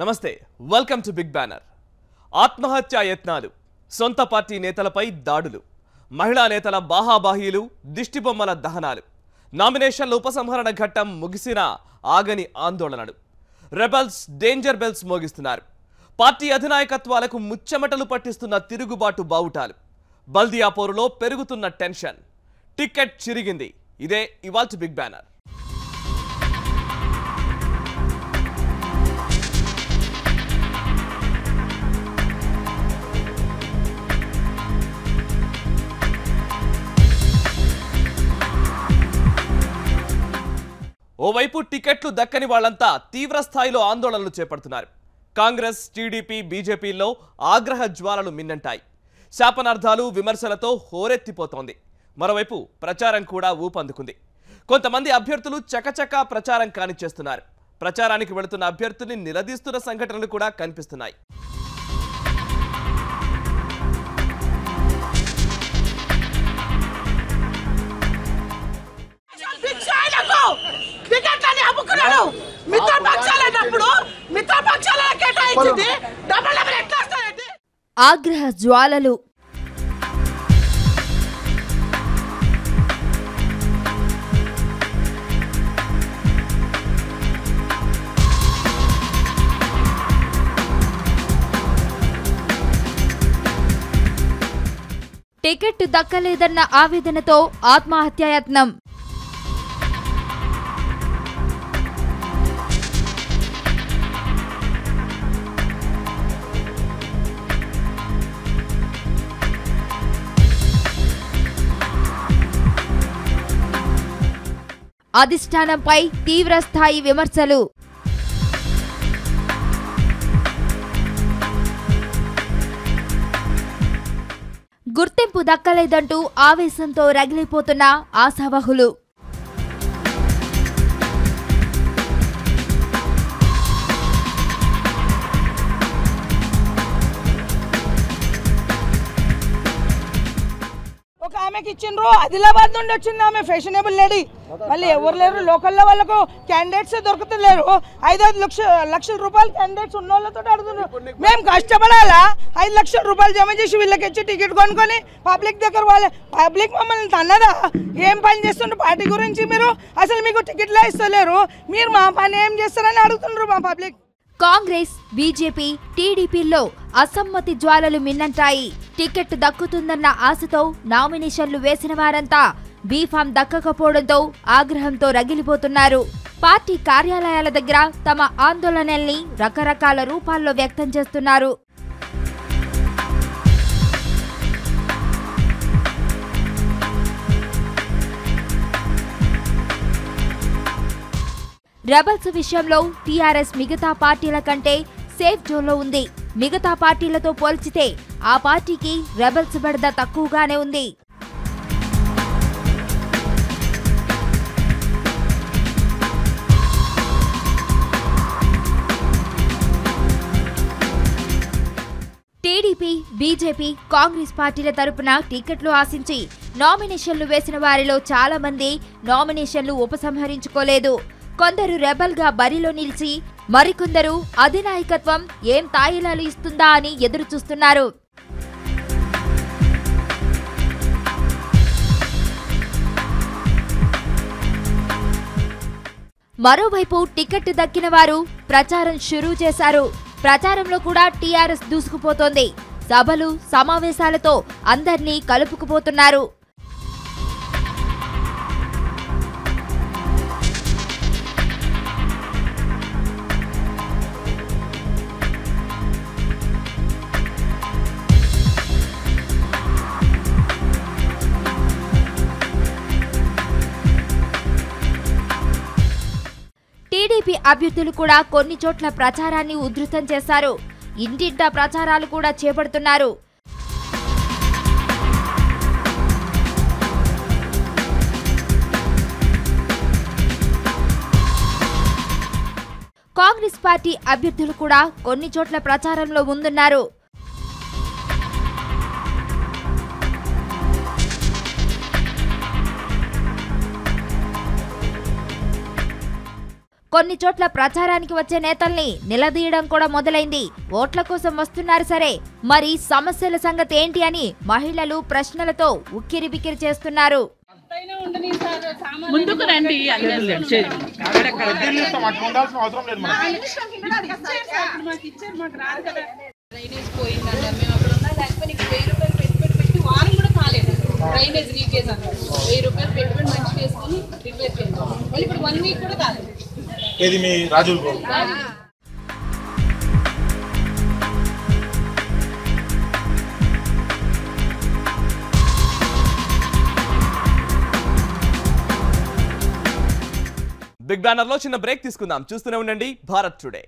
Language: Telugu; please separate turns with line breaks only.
నమస్తే వెల్కమ్ టు బిగ్ బ్యానర్ ఆత్మహత్య యత్నాలు సొంత పార్టీ నేతలపై దాడులు మహిళా నేతల బాహాబాహీలు దిష్టిబొమ్మల దహనాలు నామినేషన్ల ఉపసంహరణ ఘట్టం ముగిసిన ఆగని ఆందోళనలు రెబల్స్ డేంజర్ బెల్స్ మోగిస్తున్నారు పార్టీ అధినాయకత్వాలకు ముచ్చెమటలు పట్టిస్తున్న తిరుగుబాటు బావుటాలు బల్దియా పోరులో పెరుగుతున్న టెన్షన్ టికెట్ చిరిగింది ఇదే ఇవాల్టి బిగ్ బ్యానర్ ఓవైపు టికెట్లు దక్కని వాళ్ళంతా తీవ్ర స్థాయిలో ఆందోళనలు చేపడుతున్నారు కాంగ్రెస్ టీడీపీ బీజేపీల్లో ఆగ్రహ జ్వాలలు మిన్నంటాయి శాపనార్థాలు విమర్శలతో హోరెత్తిపోతోంది మరోవైపు ప్రచారం కూడా ఊపందుకుంది కొంతమంది అభ్యర్థులు చకచకా ప్రచారం కానిచ్చేస్తున్నారు ప్రచారానికి వెళుతున్న అభ్యర్థుల్ని నిలదీస్తున్న సంఘటనలు కూడా కనిపిస్తున్నాయి
ఆగ్రహ జ్వాలలు టికెట్ దక్కలేదన్న ఆవేదనతో ఆత్మహత్యాయత్నం అధిష్టానంపై తీవ్రస్థాయి విమర్శలు గుర్తింపు దక్కలేదంటూ ఆవేశంతో రగిలిపోతున్న ఆశావహులు
ఒక ఆమెకి ఇచ్చిండ్రు ఆదిలాబాద్ నుండి వచ్చింది ఆమె ఫ్యాషనబుల్ లేడీ మళ్ళీ ఎవరు లేరు లోకల్లో వాళ్ళకు క్యాండిడేట్స్ దొరుకుతలేరు 5 లక్షల రూపాయలు క్యాండిడేట్స్ ఉన్న వాళ్ళతో అడుగుతున్నారు మేము కష్టపడాలా 5 లక్షల రూపాయలు జమ చేసి వీళ్ళకి ఇచ్చి టికెట్ కొనుక్కొని పబ్లిక్ దగ్గర వాళ్ళ పబ్లిక్ మమ్మల్ని తన్నదా ఏం పని చేస్తుండ్రు పార్టీ గురించి మీరు అసలు మీకు టికెట్లే ఇస్తలేరు మీరు మా పని ఏం చేస్తారని అడుగుతుండ్రు మా పబ్లిక్
కాంగ్రెస్ బీజేపీ టీడీపీల్లో అసమ్మతి జ్వాలలు మిన్నంటాయి టికెట్ దక్కుతుందన్న ఆశతో నామినేషన్లు వేసిన వారంతా బీఫామ్ దక్కకపోవడంతో ఆగ్రహంతో రగిలిపోతున్నారు పార్టీ కార్యాలయాల దగ్గర తమ ఆందోళనల్ని రకరకాల రూపాల్లో వ్యక్తం చేస్తున్నారు రెబల్స్ విషయంలో టీఆర్ఎస్ మిగతా పార్టీల కంటే సేఫ్ జోన్లో ఉంది మిగతా పార్టీలతో పోల్చితే ఆ పార్టీకి రెబల్స్ బెడద తక్కువగానే ఉంది టీడీపీ బీజేపీ కాంగ్రెస్ పార్టీల తరపున టికెట్లు ఆశించి నామినేషన్లు వేసిన వారిలో చాలా మంది నామినేషన్లు ఉపసంహరించుకోలేదు కొందరు రెబల్ గా బరిలో నిలిచి మరికొందరు అధినాయకత్వం ఏం తాయిలాలు ఇస్తుందా అని ఎదురు చూస్తున్నారు మరోవైపు టికెట్ దక్కిన వారు ప్రచారం షురూ చేశారు ప్రచారంలో కూడా టీఆర్ఎస్ దూసుకుపోతోంది సభలు సమావేశాలతో అందర్నీ కలుపుకుపోతున్నారు టీడీపీ అభ్యర్థులు కూడా కొన్ని చోట్ల ప్రచారాన్ని ఉధృతం చేశారు ఇంటింటా ప్రచారాలు కూడా చేపడుతున్నారు కాంగ్రెస్ పార్టీ అభ్యర్థులు కూడా కొన్ని చోట్ల ప్రచారంలో ముందున్నారు కొన్ని చోట్ల ప్రచారానికి వచ్చే నేతల్ని నిలదీయడం కూడా మొదలైంది. ఓట్ల కోసం వస్తున్నారు సరే, మరి సమస్యల సంగతి ఏంటి అని మహిళలు ప్రశ్నలతో ఉక్కిరిబిక్కిరి చేస్తున్నారు.
ముందుకు రండి. డ్రైనేజ్ పోయిందన్నారు, మేము అక్కడ ఉన్నా లేకపోతే నీకు 1000 రూపాయలు పెట్టుబడి పెట్టి వారం కూడా కాలేదు. డ్రైనేజ్ లీకేజ్ అన్నారు, 1000 రూపాయలు పెట్టుబడి మంచి వేసుకొని రిపేర్ చేస్తాం. మళ్ళీ ఇప్పుడు 1 వీక్ కూడా కాలేదు.
ఏది మీ రాజుల్
బిగ్ బ్యానర్ లో చిన్న బ్రేక్ తీసుకుందాం. చూస్తూనే ఉండండి భారత్ టుడే.